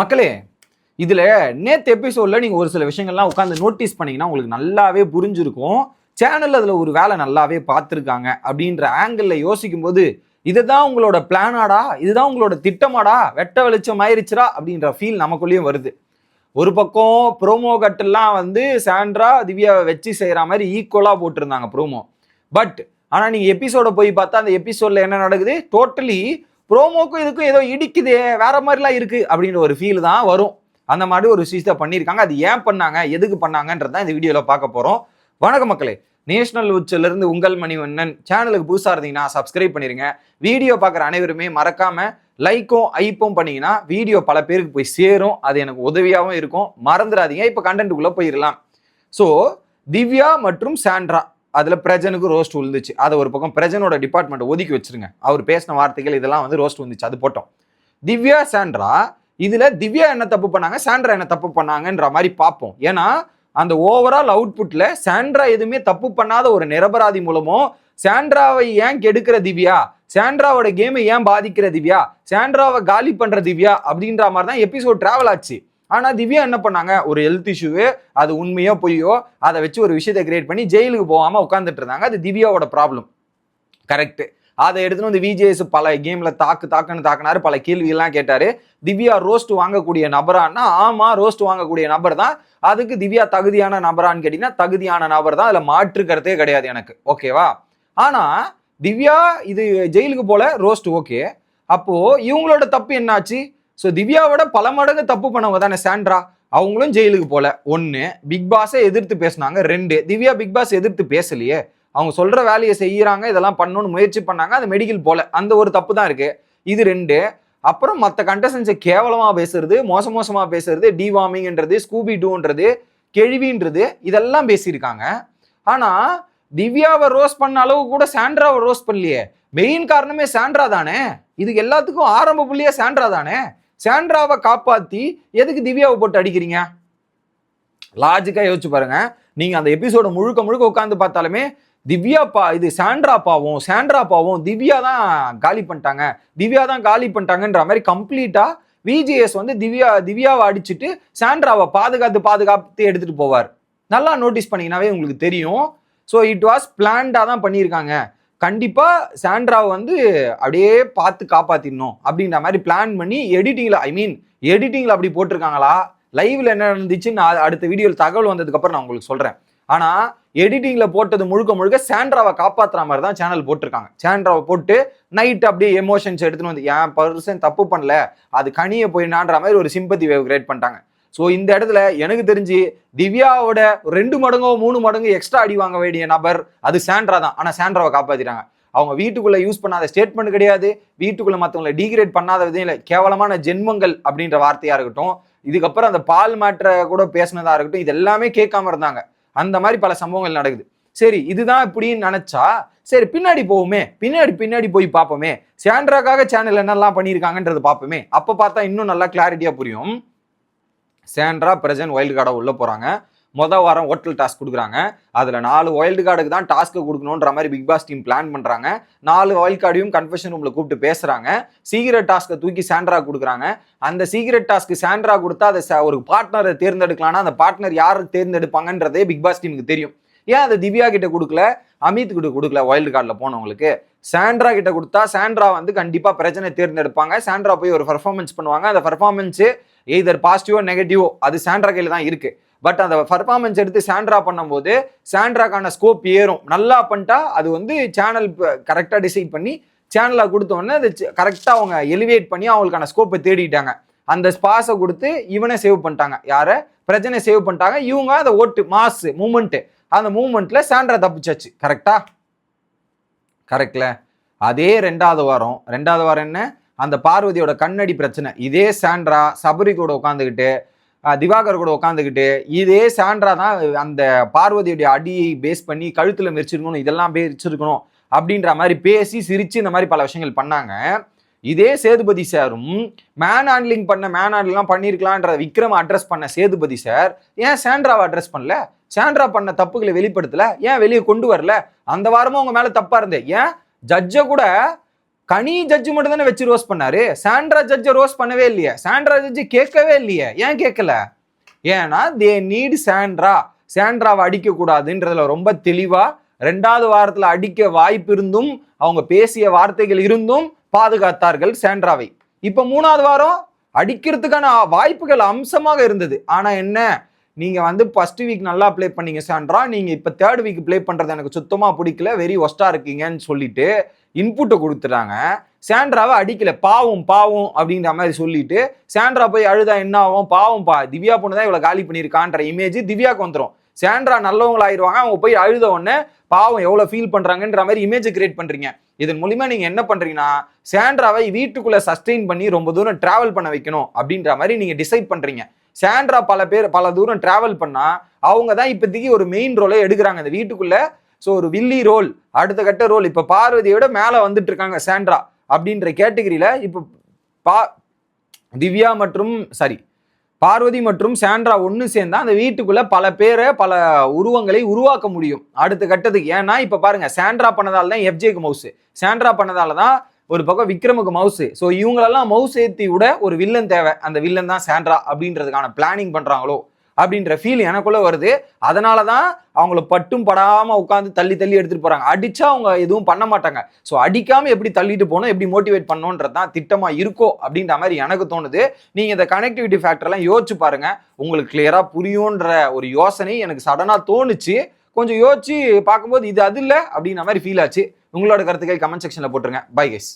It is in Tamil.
மக்களே, இதுல நேத்து எபிசோட்ல நீங்க ஒரு சில விஷயங்கள்லாம் உட்காந்து நோட்டீஸ் பண்ணீங்கன்னா உங்களுக்கு நல்லாவே புரிஞ்சிருக்கும். சேனல் அதுல ஒரு வேலை நல்லாவே பார்த்துருக்காங்க அப்படின்ற ஆங்கிள் யோசிக்கும் போது, இதுதான் உங்களோட பிளானாடா, இதுதான் உங்களோட திட்டமாடா, வெட்ட வெளிச்சம் ஆயிருச்சுடா அப்படின்ற ஃபீல் நமக்குள்ளேயும் வருது. ஒரு பக்கம் ப்ரோமோ கட்டெல்லாம் வந்து சாண்ட்ரா திவ்யாவை வச்சு செய்யற மாதிரி ஈக்குவலா போட்டிருந்தாங்க ப்ரோமோ. பட் ஆனா நீங்க எபிசோட போய் பார்த்தா அந்த எபிசோட்ல என்ன நடக்குது, டோட்டலி ப்ரோமோக்கும் இதுக்கும் ஏதோ இடிக்குதே, வேற மாதிரிலாம் இருக்கு அப்படின்ற ஒரு ஃபீல் தான் வரும். அந்த மாதிரி ஒரு விஷயத்தை பண்ணியிருக்காங்க. அது ஏன் பண்ணாங்க, எதுக்கு பண்ணாங்கன்றதான் இந்த வீடியோல பார்க்க போறோம். வணக்கம் மக்களே, நேஷனல் உச்சில இருந்து உங்கள் மணிவண்ணன். சேனலுக்கு புதுசா இருந்தீங்கன்னா சப்ஸ்கிரைப் பண்ணிருங்க. வீடியோ பார்க்குற அனைவருமே மறக்காம லைக்கும் ஐப்பும் பண்ணீங்கன்னா வீடியோ பல பேருக்கு போய் சேரும். அது எனக்கு உதவியாகவும் இருக்கும். மறந்துடாதீங்க. இப்போ கண்டென்ட்டுக்குள்ள போயிடலாம். ஸோ திவ்யா மற்றும் சாண்ட்ரா அதுல பிரஜனுக்கு ரோஸ்ட் விழுந்துச்சு. அதை ஒரு பக்கம் பிரஜனோட டிபார்ட்மெண்ட் ஒதுக்கி வச்சிருங்க. அவர் பேசின வார்த்தைகள் இதெல்லாம் வந்து ரோஸ்ட் வந்துச்சு, அது போட்டோம். திவ்யா சாண்ட்ரா இதுல திவ்யா என்ன தப்பு பண்ணாங்க, சாண்ட்ரா என்ன தப்பு பண்ணாங்கன்ற மாதிரி பார்ப்போம். ஏன்னா அந்த ஓவரால் அவுட்புட்ல சாண்ட்ரா எதுவுமே தப்பு பண்ணாத ஒரு நிரபராதி மூலமோ, சாண்ட்ராவை ஏன் கெடுக்கிற திவ்யா, சாண்ட்ராவோட கேமை ஏன் பாதிக்கிற திவ்யா, சாண்ட்ராவை காலி பண்ற திவ்யா அப்படின்ற மாதிரி தான் எபிசோட் டிராவல் ஆச்சு. ஆனா திவ்யா என்ன பண்ணாங்க, ஒரு ஹெல்த் இஷ்யூவே, அது உண்மையோ பொய்யோ அதை வச்சு ஒரு விஷயத்தை கிரியேட் பண்ணி ஜெயிலுக்கு போகாம உட்காந்துட்டு இருந்தாங்க. அது திவ்யாவோட ப்ராப்ளம். கரெக்ட். அதை எடுத்துன்னு வந்து விஜேஎஸ் பல கேம்ல தாக்குனாரு, பல கேள்விகள்லாம் கேட்டாரு. திவ்யா ரோஸ்ட் வாங்கக்கூடிய நபரான்னா ஆமா ரோஸ்ட் வாங்கக்கூடிய நபர் தான். அதுக்கு திவ்யா தகுதியான நபரான்னு கேட்டீங்கன்னா தகுதியான நபர் தான். அதுல மாற்று கருத்தே கிடையாது எனக்கு. ஓகேவா? ஆனா திவ்யா இது ஜெயிலுக்கு போல, ரோஸ்ட் ஓகே. அப்போ இவங்களோட தப்பு என்னாச்சு? ஸோ திவ்யாவோட பல மடங்கு தப்பு பண்ணவங்க தானே சாண்ட்ரா. அவங்களும் ஜெயிலுக்கு போல. 1, பிக் பாஸை எதிர்த்து பேசினாங்க. 2, திவ்யா பிக் பாஸ் எதிர்த்து பேசலையே, அவங்க சொல்ற வேலையை செய்யறாங்க, இதெல்லாம் பண்ணணும்னு முயற்சி பண்ணாங்க, அது மெடிக்கல் போல, அந்த ஒரு தப்பு தான் இருக்கு. இது 2. அப்புறம் மற்ற கண்டஸ்டன்ஸை கேவலமா பேசுறது, மோசமா பேசுறது, டிவார்மிங்ன்றது, ஸ்கூபி டூன்றது, கேள்வின்றது, இதெல்லாம் பேசியிருக்காங்க. ஆனா திவ்யாவை ரோஸ்ட் பண்ண அளவு கூட சாண்ட்ராவை ரோஸ்ட் பண்ணலையே. மெயின் காரணமே சாண்ட்ரா தானே. இதுக்கு எல்லாத்துக்கும் ஆரம்ப புள்ளியே சாண்ட்ரா தானே. சாண்ட்ராவை காப்பாத்தி எதுக்கு திவ்யாவை போட்டு அடிக்கிறீங்க? லாஜிக்கா யோசிச்சு பாருங்க. நீங்க அந்த எபிசோட முழுக்க உட்காந்து பார்த்தாலுமே திவ்யா இது சாண்ட்ரா பாவம் திவ்யா தான் காலி பண்ணிட்டாங்கன்ற மாதிரி கம்ப்ளீட்டா விஜிஎஸ் வந்து திவ்யாவை அடிச்சுட்டு சாண்ட்ராவை பாதுகாத்து எடுத்துட்டு போவார். நல்லா நோட்டீஸ் பண்ணீங்கன்னாவே உங்களுக்கு தெரியும். ஸோ இட் வாஸ் பிளான்டா தான் பண்ணியிருக்காங்க. கண்டிப்பா சாண்ட்ராவை வந்து அப்படியே பார்த்து காப்பாத்திடணும் அப்படின்ற மாதிரி பிளான் பண்ணி எடிட்டிங்ல அப்படி போட்டிருக்காங்களா, லைவ்ல என்ன நடந்துச்சுன்னு அடுத்த வீடியோவில் தகவல் வந்ததுக்கு அப்புறம் நான் உங்களுக்கு சொல்றேன். ஆனா எடிட்டிங்ல போட்டது முழுக்க சாண்ட்ராவை காப்பாத்துற மாதிரி தான் சேனல் போட்டிருக்காங்க. சாண்ட்ராவை போட்டு நைட் அப்படியே எமோஷன்ஸ் எடுத்துன்னு வந்து என் பர்சன் தப்பு பண்ணல, அது கனிய போயினான்ற மாதிரி ஒரு சிம்பத்தி வேவ் கிரியேட் பண்ணிட்டாங்க. ஸோ இந்த இடத்துல எனக்கு தெரிஞ்சு திவ்யாவோட 2 மடங்கோ 3 மடங்கு எக்ஸ்ட்ரா அடி வாங்க வேண்டிய நபர் அது சாண்ட்ரா தான். ஆனா சாண்ட்ராவை காப்பாத்திட்டாங்க. அவங்க வீட்டுக்குள்ள யூஸ் பண்ணாத ஸ்டேட்மெண்ட் கிடையாது, வீட்டுக்குள்ள மற்றவங்களை டீக்ரேட் பண்ணாத விதம் இல்லை, கேவலமான ஜென்மங்கள் அப்படின்ற வார்த்தையா இருக்கட்டும், இதுக்கப்புறம் அந்த பால் மேட்ரை கூட பேசினதா இருக்கட்டும், இது எல்லாமே கேட்காம இருந்தாங்க. அந்த மாதிரி பல சம்பவங்கள் நடக்குது. சரி, இதுதான் இப்படின்னு நினைச்சா சரி பின்னாடி போவோமே, பின்னாடி போய் பார்ப்போமே, சாண்ட்ராக்காக சேனல் என்னெல்லாம் பண்ணியிருக்காங்கன்றது பார்ப்போமே. அப்ப பார்த்தா இன்னும் நல்லா கிளாரிட்டியா புரியும். சாண்ட்ரா பிரஜன் வைல்டு கார்டா உள்ள போறாங்க. மொதல் வாரம் ஹோட்டல் டாஸ்க் கொடுக்குறாங்க. அதுல 4 வைல்டு கார்டுக்கு தான் டாஸ்க் கொடுக்கணுன்ற மாதிரி பிக் பாஸ் டீம் பிளான் பண்றாங்க. 4 வைல்டு கார்டையும் கன்ஃபெஷன் ரூம்ல கூப்பிட்டு பேசுறாங்க. சீக்ரெட் டாஸ்க்கை தூக்கி சாண்ட்ரா கொடுக்குறாங்க. அந்த சீக்ரெட் டாஸ்க் சாண்ட்ரா கொடுத்தா அதை ஒரு பார்ட்னரை தேர்ந்தெடுக்கலாம்னா அந்த பார்ட்னர் யாரு தேர்ந்தெடுப்பாங்கன்றதே பிக் பாஸ் டீமுக்கு தெரியும். ஏன் அதை திவ்யா கிட்ட கொடுக்கல, அமித் கிட்ட கொடுக்கல? வைல்டு கார்டில் போனவங்களுக்கு சாண்ட்ரா கிட்ட கொடுத்தா சாண்ட்ரா வந்து கண்டிப்பா பிரச்சனை தேர்ந்தெடுப்பாங்க. சாண்ட்ரா போய் ஒரு பர்ஃபார்மன்ஸ் பண்ணுவாங்க. அந்த பர்ஃபார்மன்ஸ் எய்தர் பாசிட்டிவோ நெகட்டிவோ அது சாண்ட்ரா கையில தான் இருக்கு. பட் அந்த பர்ஃபார்மன்ஸ் எடுத்து சாண்ட்ரா பண்ணும்போது சாண்ட்ராக்கான ஸ்கோப் ஏறும். நல்லா பண்ணிட்டா அது வந்து சேனல் கரெக்டா டிசைட் பண்ணி சேனலை கொடுத்தோன்னே அது கரெக்டா அவங்க எலிவேட் பண்ணி அவங்களுக்கான ஸ்கோப்பை தேடிட்டாங்க. அந்த ஸ்பாஸை கொடுத்து இவனை சேவ் பண்ணிட்டாங்க. யார? பிரச்சனை சேவ் பண்ணிட்டாங்க. இவங்க அந்த ஓட்டு மாஸ் மூமெண்ட், அந்த மூமெண்ட்ல சாண்ட்ரா தப்பிச்சாச்சு. கரெக்ட்ல. அதே ரெண்டாவது வாரம் என்ன, அந்த பார்வதியோட கண்ணடி பிரச்சனை. இதே சாண்ட்ரா சபரி கூட உட்காந்துக்கிட்டு, திவாகர் கூட உட்காந்துக்கிட்டு, இதே சாண்ட்ரா தான் அந்த பார்வதியோடைய அடியை பேஸ் பண்ணி கழுத்துல மெரிச்சிருக்கணும், இதெல்லாம் மெரிச்சிருக்கணும் அப்படின்ற மாதிரி பேசி சிரிச்சு இந்த மாதிரி பல விஷயங்கள் பண்ணாங்க. இதே சேதுபதி சாரும் மேன் ஹேண்ட்லிங்லாம் பண்ணியிருக்கலான்ற விக்ரம் அட்ரஸ் பண்ண சேதுபதி சார் ஏன் சாண்ட்ராவை அட்ரஸ் பண்ணல? சாண்ட்ரா பண்ண தப்புகளை வெளிப்படுத்தல, ஏன் வெளியே கொண்டு வரல? அந்த வாரமும் உங்க மேல தப்பா இருந்தே, ஏன் ஜட்ஜை கூட கனி ஜட்ஜு மட்டும் தானே வச்சு ரோஸ் பண்ணாரு, சாண்ட்ரா ஜட்ஜை ரோஸ் பண்ணவே இல்லையே. சாண்ட்ரா ஜட்ஜு கேட்கவே இல்லையே. ஏன் கேட்கல? ஏன்னா தே நீட் சாண்ட்ராவை அடிக்க கூடாதுன்றதுல ரொம்ப தெளிவா 2வது வாரத்துல அடிக்க வாய்ப்பு இருந்தும் அவங்க பேசிய வார்த்தைகள் இருந்தும் பாதுகாத்தார்கள் சாண்ட்ராவை. இப்ப 3வது வாரம் அடிக்கிறதுக்கான வாய்ப்புகள் அம்சமாக இருந்தது. ஆனா என்ன, நீங்க வந்து ஃபர்ஸ்ட் வீக் நல்லா ப்ளே பண்ணீங்க சாண்ட்ரா, நீங்க இப்ப 3rd வீக் ப்ளே பண்றது எனக்கு சுத்தமா பிடிக்கல, வெரி ஒஸ்டா இருக்கீங்கன்னு சொல்லிட்டு இன்புட்டை கொடுத்துட்டாங்க. சாண்ட்ராவை அடிக்கல, பாவம் பாவம் அப்படின்ற மாதிரி சொல்லிட்டு சாண்ட்ரா போய் அழுதா என்ன ஆகும், பாவம் திவ்யா பொண்ணு தான் இவ்வளவு காலி பண்ணியிருக்கான்ற இமேஜ் திவ்யாவுக்கு வந்துடும். சாண்ட்ரா நல்லவங்களாயிருவாங்க, அவங்க போய் அழுத உடனே பாவம் எவ்வளவு ஃபீல் பண்றாங்கன்ற மாதிரி இமேஜ் கிரியேட் பண்றீங்க. இதன் மூலியமா நீங்க என்ன பண்றீங்கன்னா சாண்ட்ராவை வீட்டுக்குள்ள சஸ்டெயின் பண்ணி ரொம்ப தூரம் டிராவல் பண்ண வைக்கணும் அப்படின்ற மாதிரி நீங்க டிசைட் பண்றீங்க. சாண்ட்ரா பல தூரம் டிராவல் பண்ணா அவங்க தான் இப்போதைக்கு ஒரு மெயின் ரோலை எடுக்கிறாங்க இந்த வீட்டுக்குள்ள. ஸோ ஒரு வில்லி ரோல், அடுத்த கட்ட ரோல். இப்ப பார்வதியோட மேல வந்துட்டு இருக்காங்க சாண்ட்ரா அப்படின்ற கேட்டகரியில. இப்போ திவ்யா மற்றும் பார்வதி மற்றும் சாண்ட்ரா ஒன்று சேர்ந்தா அந்த வீட்டுக்குள்ள பல பேரை பல உருவங்களை உருவாக்க முடியும் அடுத்த கட்டத்துக்கு. ஏன்னா இப்ப பாருங்க, சாண்ட்ரா பண்ணதால தான் எஃப்ஜேக்கு மவுஸ், சாண்ட்ரா பண்ணதால தான் ஒரு பக்கம் விக்ரமுக்கு மவுஸ். ஸோ இவங்களெல்லாம் மவுஸ் ஏற்றி விட ஒரு வில்லன் தேவை, அந்த வில்லன் தான் சாண்ட்ரா அப்படின்றதுக்கான பிளானிங் பண்றாங்களோ அப்படின்ற ஃபீல் எனக்குள்ள வருது. அதனாலதான் அவங்கள பட்டும் படாம உட்காந்து தள்ளி தள்ளி எடுத்துட்டு போறாங்க. அடிச்சா அவங்க எதுவும் பண்ண மாட்டாங்க. ஸோ அடிக்காம எப்படி தள்ளிட்டு போகணும், எப்படி மோட்டிவேட் பண்ணணுன்றதான் திட்டமா இருக்கோ அப்படின்ற மாதிரி எனக்கு தோணுது. நீங்க இந்த கனெக்டிவிட்டி ஃபேக்டர்லாம் யோசிச்சு பாருங்க, உங்களுக்கு கிளியரா புரியுன்ற ஒரு யோசனை எனக்கு சடனா தோணுச்சு. கொஞ்சம் யோசிச்சு பார்க்கும்போது இது அது இல்லை அப்படின்ற மாதிரி ஃபீல் ஆச்சு. உங்களோட கருத்துக்கள் கமெண்ட் செக்ஷன்ல போட்டுருங்க. Bye guys.